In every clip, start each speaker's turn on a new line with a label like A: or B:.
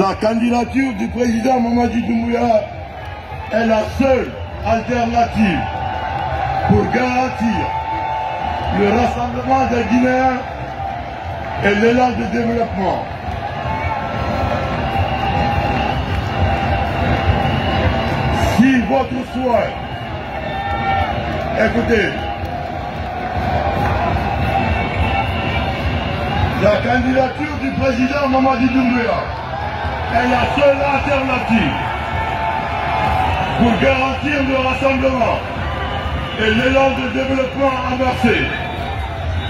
A: La candidature du président Mamadi Doumbouya est la seule alternative pour garantir le rassemblement des Guinéens et l'élan de développement. Si votre souhait, écoutez, la candidature du président Mamadi Doumbouya est la seule alternative pour garantir le rassemblement et l'élan de développement amorcé.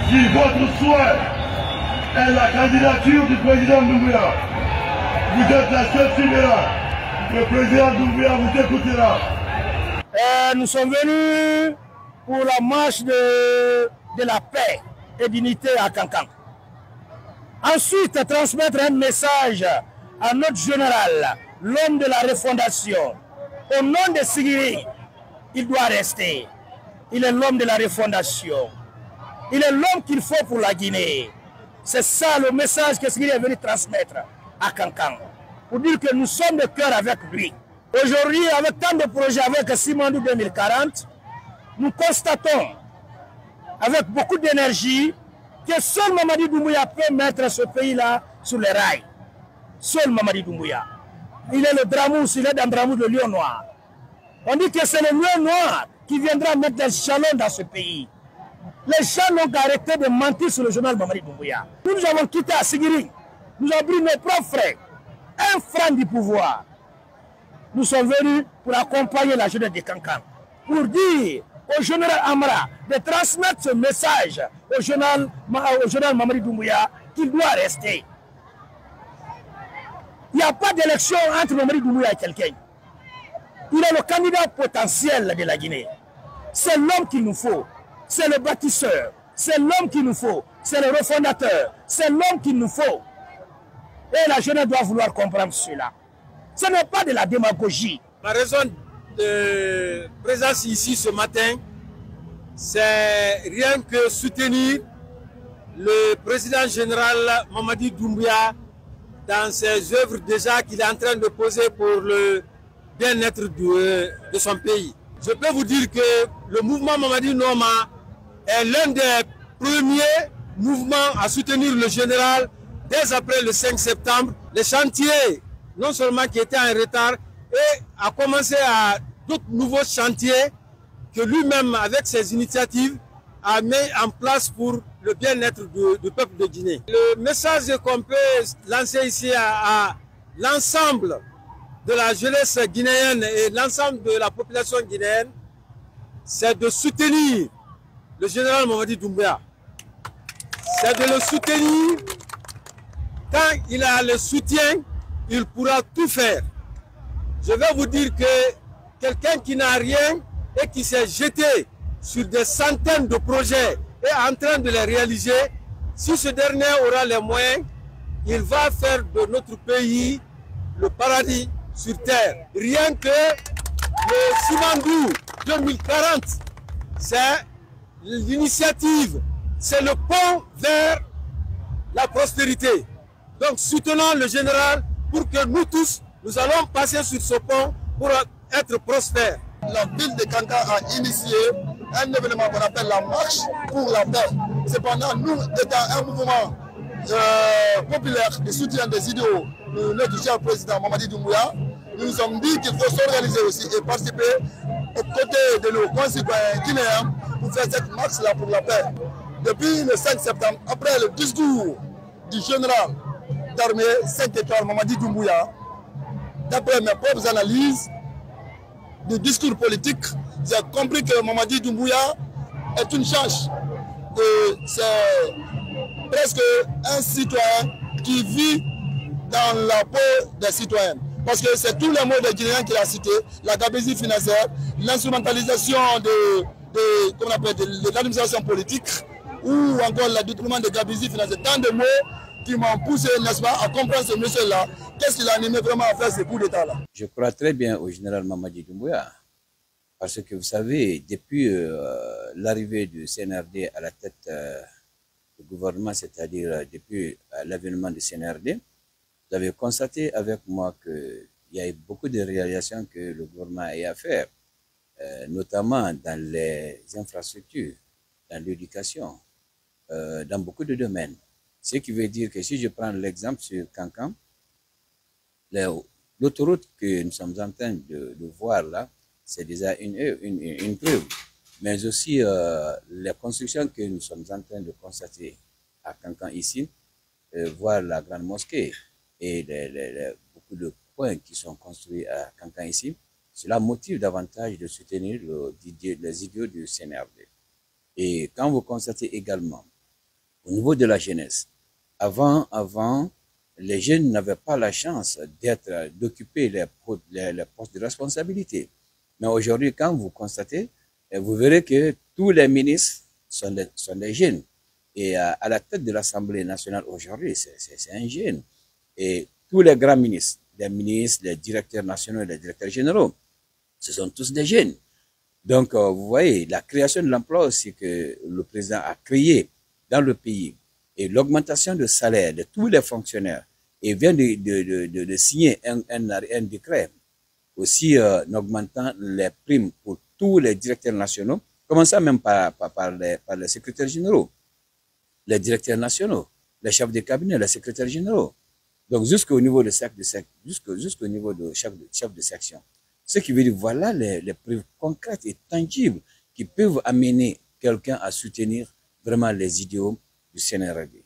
A: Si votre souhait est la candidature du président Doumbouya, vous êtes la seule souveraine. Le président Doumbouya vous écoutera.
B: Nous sommes venus pour la marche de la paix et d'unité à Kankan. Ensuite, transmettre un message à notre général, l'homme de la refondation. Au nom de Sigiri, il doit rester. Il est l'homme de la refondation. Il est l'homme qu'il faut pour la Guinée. C'est ça le message que Sigiri est venu transmettre à Kankan. Pour dire que nous sommes de cœur avec lui. Aujourd'hui, avec tant de projets avec Simandou 2040, nous constatons avec beaucoup d'énergie que seul Mamadi Doumbouya peut mettre ce pays-là sur les rails. Seul Mamadi Doumbouya. Il est le Dramous, il est dans Dramous, le lion noir. On dit que c'est le lion noir qui viendra mettre des jalons dans ce pays. Les gens n'ont qu'à arrêter de mentir sur le journal Mamadi Doumbouya. Nous avons quitté Assigiri. Nous avons pris nos propres frais. Un franc du pouvoir. Nous sommes venus pour accompagner la jeunesse de Kankan. Pour dire au général Amara de transmettre ce message au général Mamadi Doumbouya qu'il doit rester. Il n'y a pas d'élection entre Mamadi Doumbouya et quelqu'un. Il est le candidat potentiel de la Guinée. C'est l'homme qu'il nous faut. C'est le bâtisseur. C'est l'homme qu'il nous faut. C'est le refondateur. C'est l'homme qu'il nous faut. Et la jeunesse doit vouloir comprendre cela. Ce n'est pas de la démagogie.
C: Ma raison de présence ici ce matin, c'est rien que soutenir le président général Mamadi Doumbouya dans ses œuvres déjà qu'il est en train de poser pour le bien-être de son pays. Je peux vous dire que le mouvement Mamadi Noma est l'un des premiers mouvements à soutenir le général dès après le 5 septembre. Les chantiers, non seulement qui étaient en retard, et a commencé à d'autres nouveaux chantiers que lui-même, avec ses initiatives, a mis en place pour le bien-être du peuple de Guinée. Le message qu'on peut lancer ici à l'ensemble de la jeunesse guinéenne et l'ensemble de la population guinéenne, c'est de soutenir le général Mamadi Doumbouya. C'est de le soutenir. Quand il a le soutien, il pourra tout faire. Je vais vous dire que quelqu'un qui n'a rien et qui s'est jeté sur des centaines de projets et en train de les réaliser, si ce dernier aura les moyens, il va faire de notre pays le paradis sur terre. Rien que le Simandou 2040, c'est l'initiative, c'est le pont vers la prospérité. Donc soutenons le général pour que nous tous, nous allons passer sur ce pont pour être prospères.
D: La ville de Kankan a initié un événement qu'on appelle la marche pour la paix. Cependant, nous, étant un mouvement populaire de soutien des idéaux de notre cher président Mamadi Doumbouya, nous nous sommes dit qu'il faut s'organiser aussi et participer aux côtés de nos concitoyens guinéens pour faire cette marche-là pour la paix. Depuis le 5 septembre, après le discours du général d'armée 5 étoiles Mamadi Doumbouya, d'après mes propres analyses du discours politique, j'ai compris que Mamadi Doumbouya est une charge. C'est presque un citoyen qui vit dans la peau des citoyens. Parce que c'est tous les mots des Guinéens qu'il a cités, la gabegie financière, l'instrumentalisation de l'administration politique, ou encore le détournement de gabegie financière. Tant de mots qui m'ont poussé, n'est-ce pas, à comprendre ce monsieur-là. Qu'est-ce qu'il a animé vraiment à faire ce coup d'État-là?
E: Je crois très bien au général Mamadi Doumbouya. Parce que vous savez, depuis l'arrivée du CNRD à la tête du gouvernement, c'est-à-dire depuis l'avènement du CNRD, Vous avez constaté avec moi qu'il y a eu beaucoup de réalisations que le gouvernement a eu à faire, notamment dans les infrastructures, dans l'éducation, dans beaucoup de domaines. Ce qui veut dire que si je prends l'exemple sur Kankan, l'autoroute que nous sommes en train de voir là, c'est déjà une preuve. Mais aussi les constructions que nous sommes en train de constater à Kankan ici, voir la grande mosquée et beaucoup de points qui sont construits à Kankan ici, cela motive davantage de soutenir les idéaux du CNRD. Et quand vous constatez également, au niveau de la jeunesse, avant, les jeunes n'avaient pas la chance d'occuper les postes de responsabilité. Mais aujourd'hui, quand vous constatez, vous verrez que tous les ministres sont des jeunes. Et à la tête de l'Assemblée nationale aujourd'hui, c'est un jeune. Et tous les grands ministres, les directeurs nationaux et les directeurs généraux, ce sont tous des jeunes. Donc, vous voyez, la création de l'emploi aussi que le président a créé dans le pays et l'augmentation de salaire de tous les fonctionnaires et vient de signer un décret aussi en augmentant les primes pour tous les directeurs nationaux, commençant même par les secrétaires généraux, les directeurs nationaux, les chefs de cabinet, les secrétaires généraux. Donc, jusqu'au niveau de jusqu'au niveau de chef de section. Ce qui veut dire, voilà les preuves concrètes et tangibles qui peuvent amener quelqu'un à soutenir vraiment les idéaux du CNRD.